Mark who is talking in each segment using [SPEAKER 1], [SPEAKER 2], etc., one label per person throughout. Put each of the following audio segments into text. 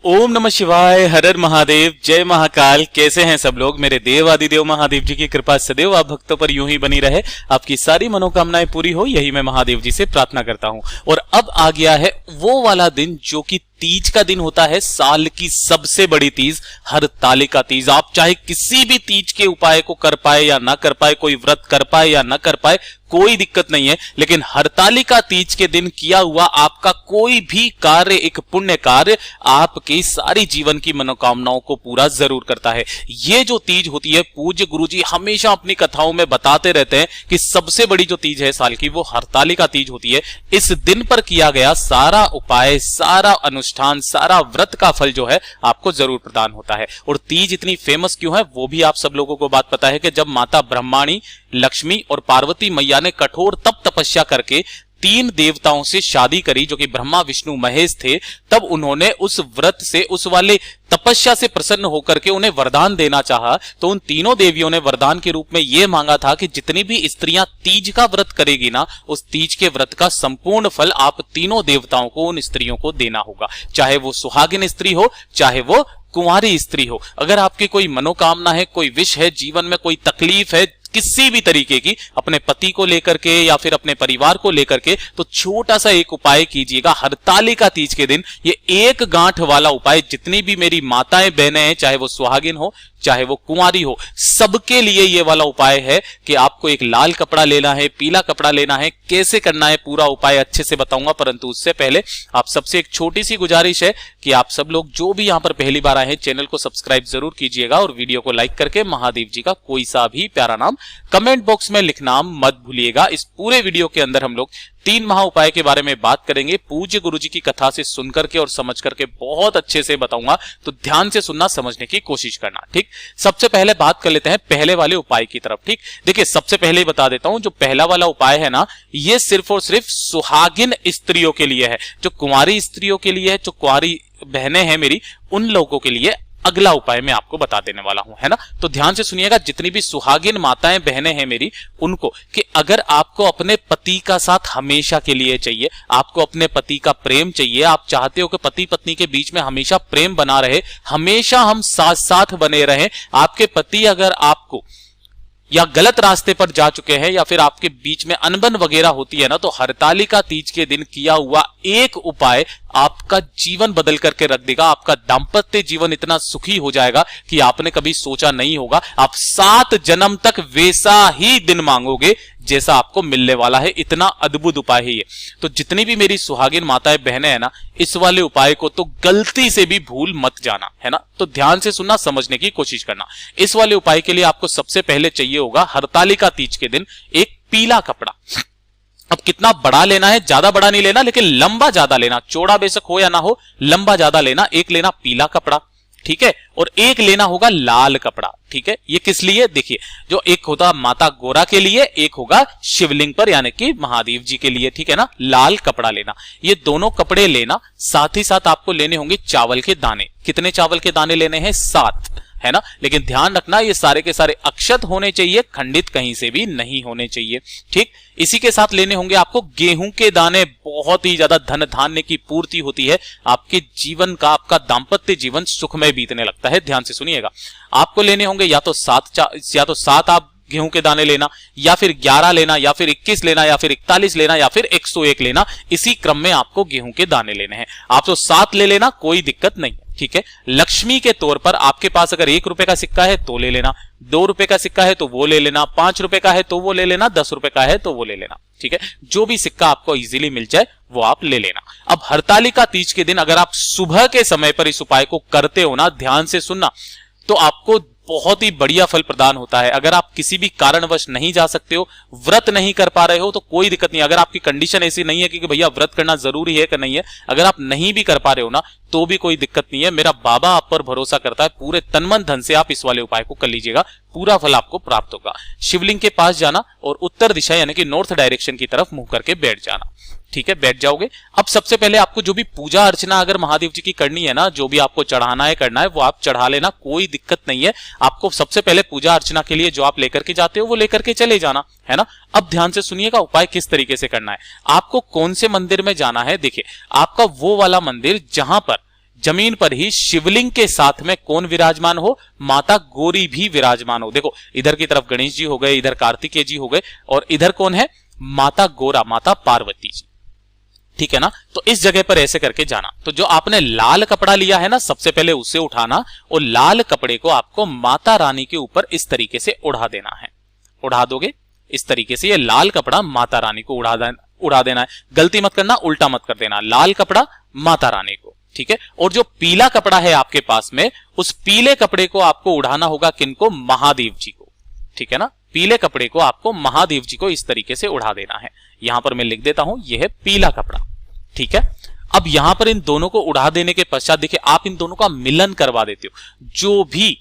[SPEAKER 1] ओम नमः शिवाय, हर हर महादेव, जय महाकाल। कैसे हैं सब लोग? मेरे देव आदिदेव महादेव जी की कृपा सदैव आप भक्तों पर यूं ही बनी रहे, आपकी सारी मनोकामनाएं पूरी हो, यही मैं महादेव जी से प्रार्थना करता हूं। और अब आ गया है वो वाला दिन जो कि तीज का दिन होता है, साल की सबसे बड़ी तीज, हरतालिका तीज। आप चाहे किसी भी तीज के उपाय को कर पाए या ना कर पाए, कोई व्रत कर पाए या ना कर पाए, कोई दिक्कत नहीं है, लेकिन हरतालिका तीज के दिन किया हुआ आपका कोई भी कार्य, एक पुण्य कार्य, आपकी सारी जीवन की मनोकामनाओं को पूरा जरूर करता है। ये जो तीज होती है, पूज्य गुरुजी हमेशा अपनी कथाओं में बताते रहते हैं कि सबसे बड़ी जो तीज है साल की, वो हरतालिका तीज होती है। इस दिन पर किया गया सारा उपाय, सारा अनुष्ठान, सारा व्रत का फल जो है आपको जरूर प्रदान होता है। और तीज इतनी फेमस क्यों है वो भी आप सब लोगों को बात पता है कि जब माता ब्रह्माणी, लक्ष्मी और पार्वती मैया ने कठोर तप तपस्या करके 3 देवताओं से शादी करी, जो कि ब्रह्मा, विष्णु, महेश थे, तब उन्होंने उस व्रत से, उस वाले तपस्या से प्रसन्न होकर के उन्हें वरदान देना चाहा। तो उन तीनों देवियों ने वरदान के रूप में यह मांगा था कि जितनी भी स्त्रियां तीज का व्रत करेगी ना, उस तीज के व्रत का संपूर्ण फल आप तीनों देवताओं को, उन स्त्रियों को देना होगा, चाहे वो सुहागिन स्त्री हो, चाहे वो कुंवारी स्त्री हो। अगर आपकी कोई मनोकामना है, कोई विश है, जीवन में कोई तकलीफ है किसी भी तरीके की, अपने पति को लेकर के या फिर अपने परिवार को लेकर के, तो छोटा सा एक उपाय कीजिएगा हरतालिका तीज के दिन। ये एक गांठ वाला उपाय जितनी भी मेरी माताएं बहनें हैं, चाहे वो सुहागिन हो, चाहे वो कुंवारी हो, सबके लिए ये वाला उपाय है कि आपको एक लाल कपड़ा लेना है, पीला कपड़ा लेना है। कैसे करना है पूरा उपाय अच्छे से बताऊंगा, परंतु उससे पहले आप सबसे एक छोटी सी गुजारिश है कि आप सब लोग जो भी यहां पर पहली बार आए हैं, चैनल को सब्सक्राइब जरूर कीजिएगा और वीडियो को लाइक करके महादेव जी का कोई सा भी प्यारा नाम कमेंट बॉक्स में लिखना मत भूलिएगा। इस पूरे वीडियो के अंदर हम लोग 3 महा उपाय के बारे में बात करेंगे, पूज्य गुरुजी की कथा से सुन करके और समझ करके बहुत अच्छे से बताऊंगा, तो ध्यान से सुनना, समझने की कोशिश करना। ठीक, सबसे पहले बात कर लेते हैं पहले वाले उपाय की तरफ। ठीक, देखिए सबसे पहले ही बता देता हूं, जो पहला वाला उपाय है ना, ये सिर्फ और सिर्फ सुहागिन स्त्रियों के लिए है। जो कुंवारी स्त्रियों के लिए है, जो कुंवारी बहनें हैं मेरी, उन लोगों के लिए अगला उपाय मैं आपको बता देने वाला हूं, है ना। तो ध्यान से सुनिएगा, जितनी भी सुहागिन माताएं बहनें हैं मेरी, उनको, कि अगर आपको अपने पति का साथ हमेशा के लिए चाहिए, आपको अपने पति का प्रेम चाहिए, आप चाहते हो कि पति पत्नी के बीच में हमेशा प्रेम बना रहे, हमेशा हम साथ साथ बने रहें, आपके पति अगर आपको या गलत रास्ते पर जा चुके हैं या फिर आपके बीच में अनबन वगैरह होती है ना, तो हरतालिका तीज के दिन किया हुआ एक उपाय आपका जीवन बदल करके रख देगा। आपका दाम्पत्य जीवन इतना सुखी हो जाएगा कि आपने कभी सोचा नहीं होगा। आप 7 जन्म तक वैसा ही दिन मांगोगे जैसा आपको मिलने वाला है। इतना अद्भुत उपाय है ये। तो जितनी भी मेरी सुहागिन माताएं बहनें हैं ना, इस वाले उपाय को तो गलती से भी भूल मत जाना, है ना। तो ध्यान से सुनना, समझने की कोशिश करना। इस वाले उपाय के लिए आपको सबसे पहले चाहिए होगा हरतालिका तीज के दिन एक पीला कपड़ा। अब कितना बड़ा लेना है, ज्यादा बड़ा नहीं लेना, लेकिन लंबा ज्यादा लेना, चौड़ा बेशक हो या ना हो, लंबा ज्यादा लेना। एक लेना पीला कपड़ा, ठीक है, और एक लेना होगा लाल कपड़ा। ठीक है, ये किस लिए? देखिए, जो एक होता माता गोरा के लिए, एक होगा शिवलिंग पर यानी कि महादेव जी के लिए। ठीक है ना, लाल कपड़ा लेना, ये दोनों कपड़े लेना। साथ ही साथ आपको लेने होंगे चावल के दाने। कितने चावल के दाने लेने हैं? 7, है ना। लेकिन ध्यान रखना, ये सारे के सारे अक्षत होने चाहिए, खंडित कहीं से भी नहीं होने चाहिए। ठीक, इसी के साथ लेने होंगे आपको गेहूं के दाने। बहुत ही ज्यादा धन धान्य की पूर्ति होती है, आपके जीवन का, आपका दाम्पत्य जीवन सुखमय बीतने लगता है। ध्यान से सुनिएगा, आपको लेने होंगे या तो 7 आप गेहूं के दाने लेना, या फिर 11 लेना, या फिर 21 लेना, या फिर 41 लेना, या फिर 101 लेना। इसी क्रम में आपको गेहूं के दाने लेने हैं। आप तो 7 ले लेना, कोई दिक्कत नहीं। ठीक है, लक्ष्मी के तौर पर आपके पास अगर 1 रुपए का सिक्का है तो ले लेना, 2 रुपए का सिक्का है तो वो ले लेना, 5 रुपए का है तो वो ले लेना, 10 रुपए का है तो वो ले लेना। ठीक है, जो भी सिक्का आपको इजीली मिल जाए वो आप ले लेना। अब हरतालिका तीज के दिन अगर आप सुबह के समय पर इस उपाय को करते हो ना, ध्यान से सुनना, तो आपको बहुत ही बढ़िया फल प्रदान होता है। अगर आप किसी भी कारणवश नहीं जा सकते हो, व्रत नहीं कर पा रहे हो, तो कोई दिक्कत नहीं। अगर आपकी कंडीशन ऐसी नहीं है कि भैया व्रत करना जरूरी है कि नहीं है, अगर आप नहीं भी कर पा रहे हो ना, तो भी कोई दिक्कत नहीं है। मेरा बाबा आप पर भरोसा करता है, पूरे तन मन धन से आप इस वाले उपाय को कर लीजिएगा, पूरा फल आपको प्राप्त होगा। शिवलिंग के पास जाना और उत्तर दिशा यानी कि नॉर्थ डायरेक्शन की तरफ मुंह करके बैठ जाना। ठीक है, बैठ जाओगे। अब सबसे पहले आपको जो भी पूजा अर्चना अगर महादेव जी की करनी है ना, जो भी आपको चढ़ाना है, करना है, वो आप चढ़ा लेना, कोई दिक्कत नहीं है। आपको सबसे पहले पूजा अर्चना के लिए जो आप लेकर के जाते हो वो लेकर के चले जाना, है ना। अब ध्यान से सुनिएगा उपाय किस तरीके से करना है। आपको कौन से मंदिर में जाना है? देखिए, आपका वो वाला मंदिर जहां पर जमीन पर ही शिवलिंग के साथ में कौन विराजमान हो, माता गौरी भी विराजमान हो। देखो इधर की तरफ गणेश जी हो गए, इधर कार्तिकेय जी हो गए, और इधर कौन है, माता गौरा, माता पार्वती जी, ठीक है ना। तो इस जगह पर ऐसे करके जाना। तो जो आपने लाल कपड़ा लिया है ना, सबसे पहले उसे उठाना और लाल कपड़े को आपको माता रानी के ऊपर इस तरीके से उड़ा देना है। उड़ा दोगे इस तरीके से, ये लाल कपड़ा माता रानी को उड़ा देना है। गलती मत करना, उल्टा मत कर देना, लाल कपड़ा माता रानी को, ठीक है। और जो पीला कपड़ा है आपके पास में, उस पीले कपड़े को आपको उड़ाना होगा किनको, महादेव जी को, ठीक है ना। पीले कपड़े को आपको महादेव जी को इस तरीके से उड़ा देना है। यहां पर मैं लिख देता हूं, यह है पीला कपड़ा, ठीक है। अब यहां पर इन दोनों को उड़ा देने के पश्चात देखिए आप इन दोनों का मिलन करवा देते हो। जो भी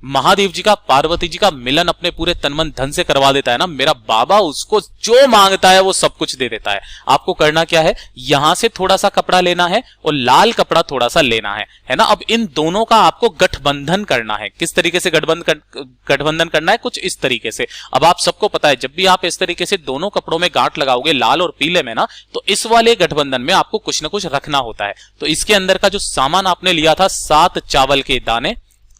[SPEAKER 1] महादेव जी का पार्वती जी का मिलन अपने पूरे तन मन धन से करवा देता है ना, मेरा बाबा उसको जो मांगता है वो सब कुछ दे देता है। आपको करना क्या है, यहां से थोड़ा सा कपड़ा लेना है और लाल कपड़ा थोड़ा सा लेना है ना। अब इन दोनों का आपको गठबंधन करना है। किस तरीके से गठबंधन करना है, कुछ इस तरीके से। अब आप सबको पता है जब भी आप इस तरीके से दोनों कपड़ों में गांठ लगाओगे, लाल और पीले में ना, तो इस वाले गठबंधन में आपको कुछ ना कुछ रखना होता है। तो इसके अंदर का जो सामान आपने लिया था, 7 चावल के दाने,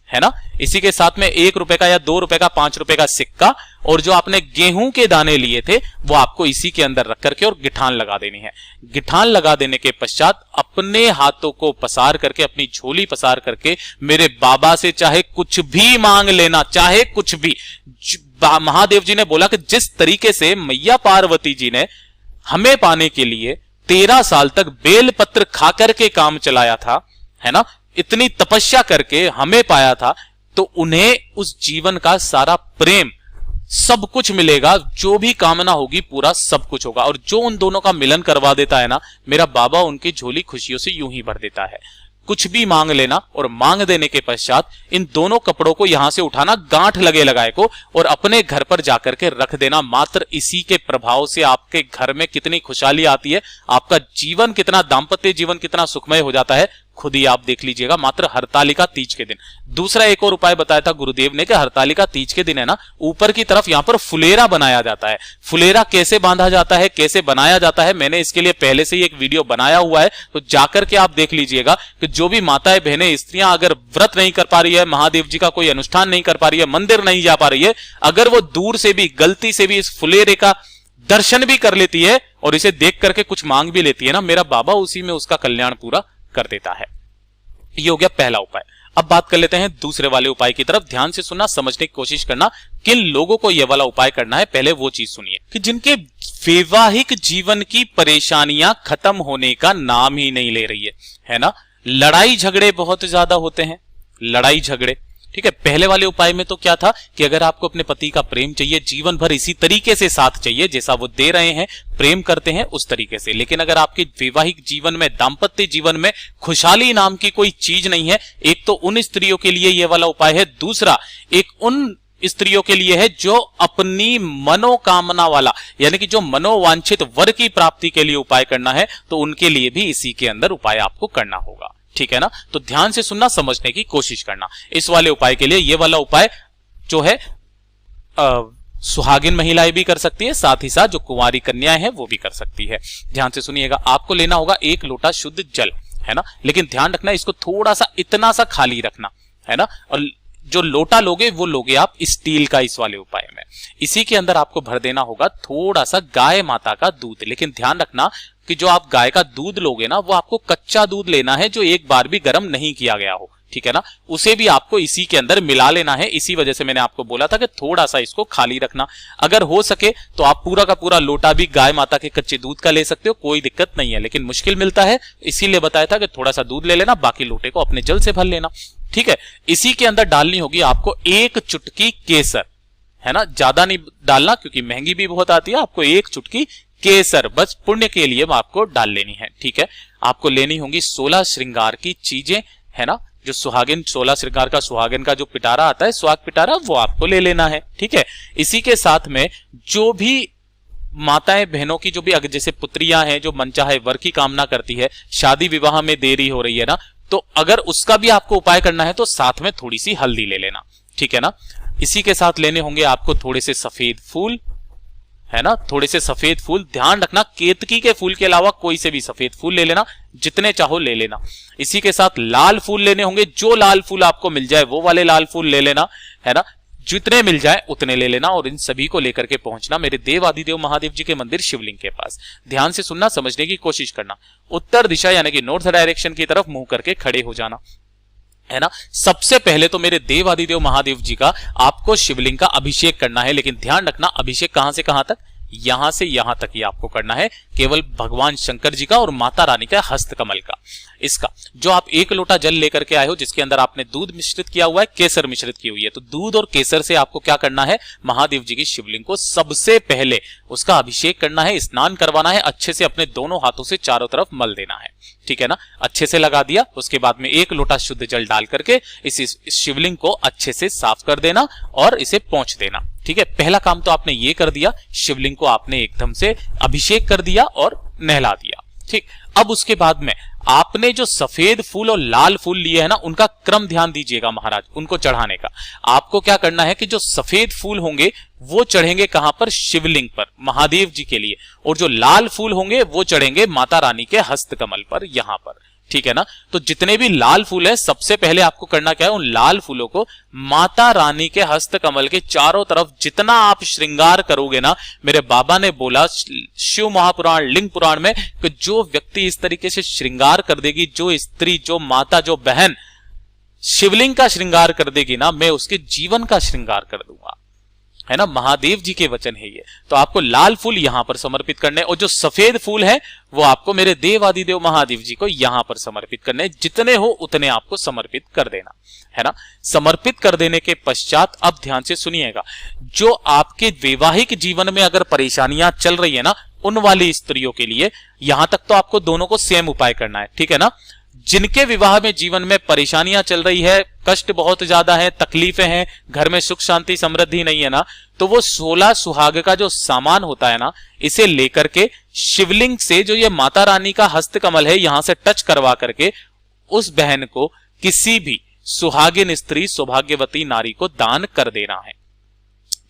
[SPEAKER 1] है ना, इसी के साथ में 1 रुपए का या 2 रुपए का 5 रुपए का सिक्का, और जो आपने गेहूं के दाने लिए थे वो आपको इसी के अंदर रख करके और गिठान लगा देनी है। गिठान लगा देने के पश्चात अपने हाथों को पसार करके, अपनी झोली पसार करके मेरे बाबा से चाहे कुछ भी मांग लेना, चाहे कुछ भी। महादेव जी ने बोला कि जिस तरीके से मैया पार्वती जी ने हमें पाने के लिए 13 साल तक बेलपत्र खा करके काम चलाया था, है ना, इतनी तपस्या करके हमें पाया था, तो उन्हें उस जीवन का सारा प्रेम, सब कुछ मिलेगा, जो भी कामना होगी पूरा सब कुछ होगा। और जो उन दोनों का मिलन करवा देता है ना, मेरा बाबा उनकी झोली खुशियों से यूं ही भर देता है। कुछ भी मांग लेना, और मांग देने के पश्चात इन दोनों कपड़ों को यहां से उठाना, गांठ लगे लगाए को, और अपने घर पर जाकर के रख देना। मात्र इसी के प्रभाव से आपके घर में कितनी खुशहाली आती है, आपका जीवन कितना, दाम्पत्य जीवन कितना सुखमय हो जाता है, खुद ही आप देख लीजिएगा मात्र हरतालिका तीज के दिन। दूसरा एक और उपाय बताया था गुरुदेव ने कि हरतालिका तीज के दिन है ना, ऊपर की तरफ यहां पर फुलेरा बनाया जाता है। फुलेरा कैसे बांधा जाता है, कैसे बनाया जाता है, मैंने इसके लिए पहले से ही एक वीडियो बनाया हुआ है, तो जाकर के आप देख लीजिएगा कि जो भी माताएं बहनें स्त्रियां अगर व्रत नहीं कर पा रही है, महादेव जी का कोई अनुष्ठान नहीं कर पा रही है, मंदिर नहीं जा पा रही है, अगर वो दूर से भी गलती से भी इस फुलेरे का दर्शन भी कर लेती है और इसे देख करके कुछ मांग भी लेती है ना, मेरा बाबा उसी में उसका कल्याण पूरा कर देता है। ये हो गया पहला उपाय। अब बात कर लेते हैं दूसरे वाले उपाय की तरफ। ध्यान से सुनना, समझने की कोशिश करना। किन लोगों को यह वाला उपाय करना है, पहले वो चीज सुनिए कि जिनके वैवाहिक जीवन की परेशानियां खत्म होने का नाम ही नहीं ले रही है ना। लड़ाई झगड़े बहुत ज्यादा होते हैं, लड़ाई झगड़े, ठीक है। पहले वाले उपाय में तो क्या था कि अगर आपको अपने पति का प्रेम चाहिए, जीवन भर इसी तरीके से साथ चाहिए जैसा वो दे रहे हैं, प्रेम करते हैं उस तरीके से, लेकिन अगर आपके वैवाहिक जीवन में, दाम्पत्य जीवन में खुशहाली नाम की कोई चीज नहीं है, एक तो उन स्त्रियों के लिए यह वाला उपाय है। दूसरा एक उन स्त्रियों के लिए है जो अपनी मनोकामना वाला, यानी कि जो मनोवांछित वर की प्राप्ति के लिए उपाय करना है, तो उनके लिए भी इसी के अंदर उपाय आपको करना होगा, ठीक है ना। तो ध्यान से सुनना, समझने की कोशिश करना। इस वाले उपाय के लिए ये वाला उपाय जो है सुहागिन महिलाएं भी कर सकती है, साथ ही साथ जो कुंवारी कन्याएं हैं वो भी कर सकती है। ध्यान से सुनिएगा, आपको लेना होगा 1 लोटा शुद्ध जल, है ना, लेकिन ध्यान रखना इसको थोड़ा सा, इतना सा खाली रखना, है ना। और जो लोटा लोगे वो लोगे आप स्टील का इस वाले उपाय में। इसी के अंदर आपको भर देना होगा थोड़ा सा गाय माता का दूध, लेकिन ध्यान रखना कि जो आप गाय का दूध लोगे ना, वो आपको कच्चा दूध लेना है, जो एक बार भी गर्म नहीं किया गया हो, ठीक है ना। उसे भी आपको इसी के अंदर मिला लेना है। इसी वजह से मैंने आपको बोला था कि थोड़ा सा इसको खाली रखना। अगर हो सके तो आप पूरा का पूरा लोटा भी गाय माता के कच्चे दूध का ले सकते हो, कोई दिक्कत नहीं है, लेकिन मुश्किल मिलता है, इसीलिए बताया था कि थोड़ा सा दूध ले लेना, बाकी लोटे को अपने जल से भर लेना, ठीक है। इसी के अंदर डालनी होगी आपको 1 चुटकी केसर, है ना, ज्यादा नहीं डालना क्योंकि महंगी भी बहुत आती है। आपको 1 चुटकी केसर बस पुण्य के लिए आपको डाल लेनी है, ठीक है। आपको लेनी होंगी 16 श्रृंगार की चीजें, है ना, जो सुहागिन 16 श्रृंगार का सुहागिन का जो पिटारा आता है, सुहाग पिटारा, वो आपको ले लेना है, ठीक है। इसी के साथ में जो भी माताएं बहनों की जो भी जैसे पुत्रियां हैं जो मनचाहे वर की कामना करती है, शादी विवाह में देरी हो रही है ना, तो अगर उसका भी आपको उपाय करना है तो साथ में थोड़ी सी हल्दी ले लेना, ठीक है ना। इसी के साथ लेने होंगे आपको थोड़े से सफेद फूल, है ना, थोड़े से सफेद फूल, ध्यान रखना केतकी के फूल के अलावा कोई से भी सफेद फूल ले लेना, जितने चाहो ले लेना। इसी के साथ लाल फूल लेने होंगे, जो लाल फूल आपको मिल जाए वो वाले लाल फूल ले लेना, है ना, जितने मिल जाए उतने ले लेना और इन सभी को लेकर के पहुंचना मेरे देव आदिदेव महादेव जी के मंदिर शिवलिंग के पास। ध्यान से सुनना, समझने की कोशिश करना। उत्तर दिशा यानी कि नॉर्थ डायरेक्शन की तरफ मुंह करके खड़े हो जाना, है ना। सबसे पहले तो मेरे देव आदिदेव महादेव जी का आपको शिवलिंग का अभिषेक करना है, लेकिन ध्यान रखना अभिषेक कहां से कहां तक, यहां से यहां तक ही आपको करना है, केवल भगवान शंकर जी का और माता रानी का हस्त कमल का। इसका जो आप 1 लोटा जल लेकर के आए हो, जिसके अंदर आपने दूध मिश्रित किया हुआ है, केसर मिश्रित की हुई है, तो दूध और केसर से आपको क्या करना है, महादेव जी की शिवलिंग को सबसे पहले उसका अभिषेक करना है, स्नान करवाना है, अच्छे से अपने दोनों हाथों से चारों तरफ मल देना है, ठीक है ना। अच्छे से लगा दिया, उसके बाद में 1 लोटा शुद्ध जल डाल करके इस शिवलिंग को अच्छे से साफ कर देना और इसे पोंछ देना, ठीक है। पहला काम तो आपने ये कर दिया, शिवलिंग को आपने एकदम से अभिषेक कर दिया और नहला दिया, ठीक। अब उसके बाद में आपने जो सफेद फूल और लाल फूल लिए हैं ना, उनका क्रम ध्यान दीजिएगा महाराज, उनको चढ़ाने का। आपको क्या करना है कि जो सफेद फूल होंगे वो चढ़ेंगे कहां पर, शिवलिंग पर, महादेव जी के लिए, और जो लाल फूल होंगे वो चढ़ेंगे माता रानी के हस्त कमल पर, यहां पर, ठीक है ना। तो जितने भी लाल फूल है, सबसे पहले आपको करना क्या है, उन लाल फूलों को माता रानी के हस्त कमल के चारों तरफ जितना आप श्रृंगार करोगे ना, मेरे बाबा ने बोला शिव महापुराण लिंग पुराण में कि जो व्यक्ति इस तरीके से श्रृंगार कर देगी, जो स्त्री, जो माता, जो बहन शिवलिंग का श्रृंगार कर देगी ना, मैं उसके जीवन का श्रृंगार कर दूंगा, है ना। महादेव जी के वचन है ये। तो आपको लाल फूल यहां पर समर्पित करने, और जो सफेद फूल है वो आपको मेरे देव आदिदेव महादेव जी को यहां पर समर्पित करने, जितने हो उतने आपको समर्पित कर देना, है ना। समर्पित कर देने के पश्चात अब ध्यान से सुनिएगा, जो आपके वैवाहिक जीवन में अगर परेशानियां चल रही है ना, उन वाली स्त्रियों के लिए यहां तक तो आपको दोनों को सेम उपाय करना है, ठीक है ना। जिनके विवाह में जीवन में परेशानियां चल रही है, कष्ट बहुत ज्यादा है, तकलीफें हैं, घर में सुख शांति समृद्धि नहीं है ना, तो वो 16 सुहाग का जो सामान होता है ना, इसे लेकर के शिवलिंग से जो ये माता रानी का हस्त कमल है, यहां से टच करवा करके उस बहन को किसी भी सुहागिन स्त्री, सौभाग्यवती नारी को दान कर देना है।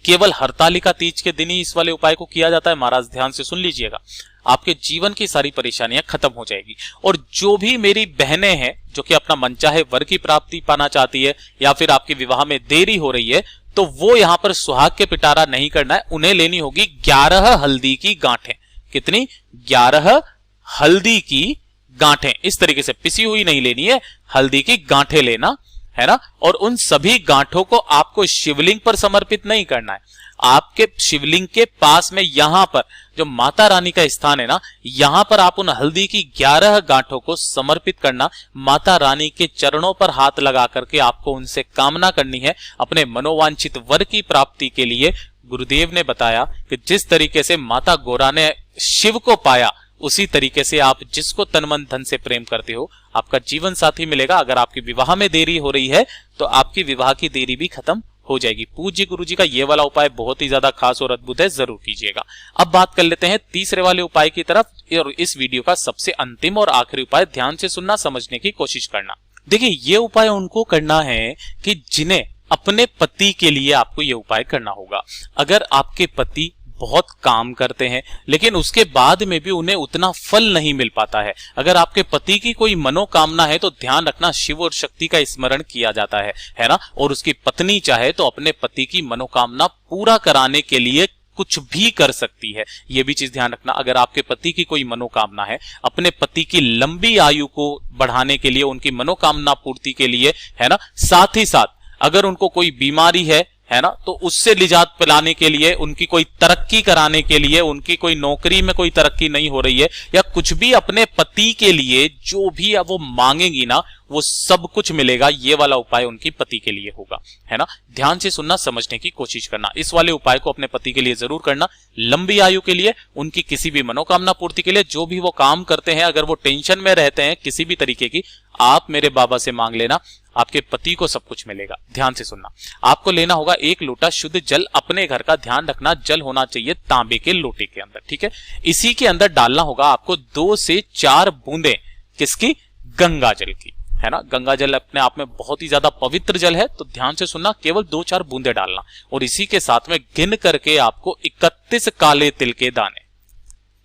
[SPEAKER 1] केवल हरतालिका तीज के दिन ही इस वाले उपाय को किया जाता है महाराज, ध्यान से सुन लीजिएगा, आपके जीवन की सारी परेशानियां खत्म हो जाएगी। और जो भी मेरी बहनें हैं जो कि अपना मनचाहे वर की प्राप्ति पाना चाहती है, या फिर आपके विवाह में देरी हो रही है, तो वो यहां पर सुहाग के पिटारा नहीं करना है, उन्हें लेनी होगी 11 हल्दी की गांठें। कितनी? 11 हल्दी की गांठें, इस तरीके से पिसी हुई नहीं लेनी है, हल्दी की गांठें लेना, है ना। और उन सभी गांठों को आपको शिवलिंग पर समर्पित नहीं करना है, आपके शिवलिंग के पास में यहां पर जो माता रानी का स्थान है ना, यहां पर आप उन हल्दी की 11 गांठों को समर्पित करना, माता रानी के चरणों पर हाथ लगा करके आपको उनसे कामना करनी है अपने मनोवांछित वर की प्राप्ति के लिए। गुरुदेव ने बताया कि जिस तरीके से माता गौरा ने शिव को पाया, उसी तरीके से आप जिसको तन मन धन से प्रेम करते हो, आपका जीवन साथी मिलेगा। अगर आपकी विवाह में देरी हो रही है तो आपकी विवाह की देरी भी खत्म हो जाएगी। पूज्य गुरु जी का ये वाला उपाय बहुत ही ज्यादा खास और अद्भुत है, जरूर कीजिएगा। अब बात कर लेते हैं तीसरे वाले उपाय की तरफ, और इस वीडियो का सबसे अंतिम और आखिरी उपाय, ध्यान से सुनना, समझने की कोशिश करना। देखिए, ये उपाय उनको करना है कि जिन्हें अपने पति के लिए आपको ये उपाय करना होगा। अगर आपके पति बहुत काम करते हैं लेकिन उसके बाद में भी उन्हें उतना फल नहीं मिल पाता है, अगर आपके पति की कोई मनोकामना है तो ध्यान रखना शिव और शक्ति का स्मरण किया जाता है ना। और उसकी पत्नी चाहे तो अपने पति की मनोकामना पूरा कराने के लिए कुछ भी कर सकती है, यह भी चीज ध्यान रखना। अगर आपके पति की कोई मनोकामना है, अपने पति की लंबी आयु को बढ़ाने के लिए, उनकी मनोकामना पूर्ति के लिए, है ना, साथ ही साथ अगर उनको कोई बीमारी है ना, तो उससे निजात पिलाने के लिए, उनकी कोई तरक्की कराने के लिए, उनकी कोई नौकरी में कोई तरक्की नहीं हो रही है, या कुछ भी अपने पति के लिए जो भी वो मांगेंगी ना, वो सब कुछ मिलेगा। ये वाला उपाय उनकी पति के लिए होगा, है ना। ध्यान से सुनना, समझने की कोशिश करना। इस वाले उपाय को अपने पति के लिए जरूर करना, लंबी आयु के लिए, उनकी किसी भी मनोकामना पूर्ति के लिए। जो भी वो काम करते हैं, अगर वो टेंशन में रहते हैं किसी भी तरीके की, आप मेरे बाबा से मांग लेना, आपके पति को सब कुछ मिलेगा। ध्यान से सुनना, आपको लेना होगा 1 लोटा शुद्ध जल, अपने घर का, ध्यान रखना जल होना चाहिए तांबे के लोटे के अंदर, ठीक है। इसी के अंदर डालना होगा आपको 2 से 4 बूंदें, किसकी? गंगा जल की। है ना। गंगा जल अपने आप में बहुत ही ज्यादा पवित्र जल है, तो ध्यान से सुनना, केवल 2-4 बूंदे डालना और इसी के साथ में गिन करके आपको 31 काले तिल के दाने,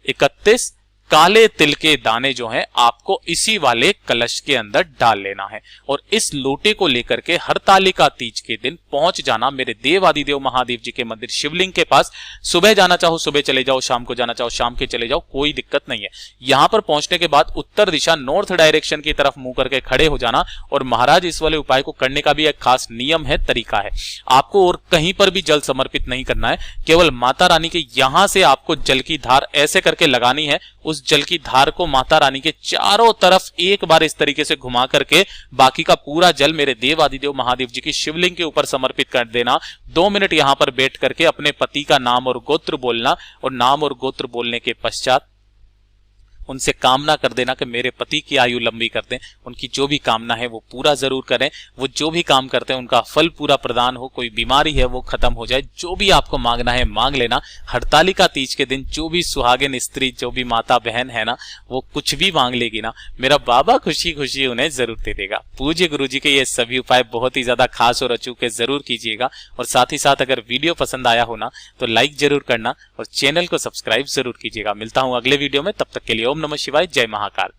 [SPEAKER 1] 31 काले तिल के दाने जो हैं आपको इसी वाले कलश के अंदर डाल लेना है और इस लोटे को लेकर के हरतालिका तीज के दिन पहुंच जाना मेरे देवादिदेव महादेव जी के मंदिर शिवलिंग के पास। सुबह जाना चाहो सुबह चले जाओ, शाम को जाना चाहो शाम के चले जाओ, कोई दिक्कत नहीं है। यहां पर पहुंचने के बाद उत्तर दिशा नॉर्थ डायरेक्शन की तरफ मुंह करके खड़े हो जाना और महाराज इस वाले उपाय को करने का भी एक खास नियम है, तरीका है। आपको और कहीं पर भी जल समर्पित नहीं करना है, केवल माता रानी के यहां से आपको जल की धार ऐसे करके लगानी है। उस जल की धार को माता रानी के चारों तरफ एक बार इस तरीके से घुमा करके बाकी का पूरा जल मेरे देवादिदेव महादेव जी की शिवलिंग के ऊपर समर्पित कर देना। 2 मिनट यहां पर बैठ करके अपने पति का नाम और गोत्र बोलना और नाम और गोत्र बोलने के पश्चात उनसे कामना कर देना कि मेरे पति की आयु लंबी कर दें, उनकी जो भी कामना है वो पूरा जरूर करें, वो जो भी काम करते हैं उनका फल पूरा प्रदान हो, कोई बीमारी है वो खत्म हो जाए, जो भी आपको मांगना है मांग लेना। हरतालिका तीज के दिन जो भी सुहागिन स्त्री, जो भी माता बहन है ना, वो कुछ भी मांग लेगी ना, मेरा बाबा खुशी खुशी उन्हें जरूर दे देगा। पूज्य गुरु जी के ये सभी उपाय बहुत ही ज्यादा खास और अचूके जरूर कीजिएगा और साथ ही साथ अगर वीडियो पसंद आया हो ना तो लाइक जरूर करना और चैनल को सब्सक्राइब जरूर कीजिएगा। मिलता हूं अगले वीडियो में, तब तक के लिए ओम नमः शिवाय, जय महाकाल।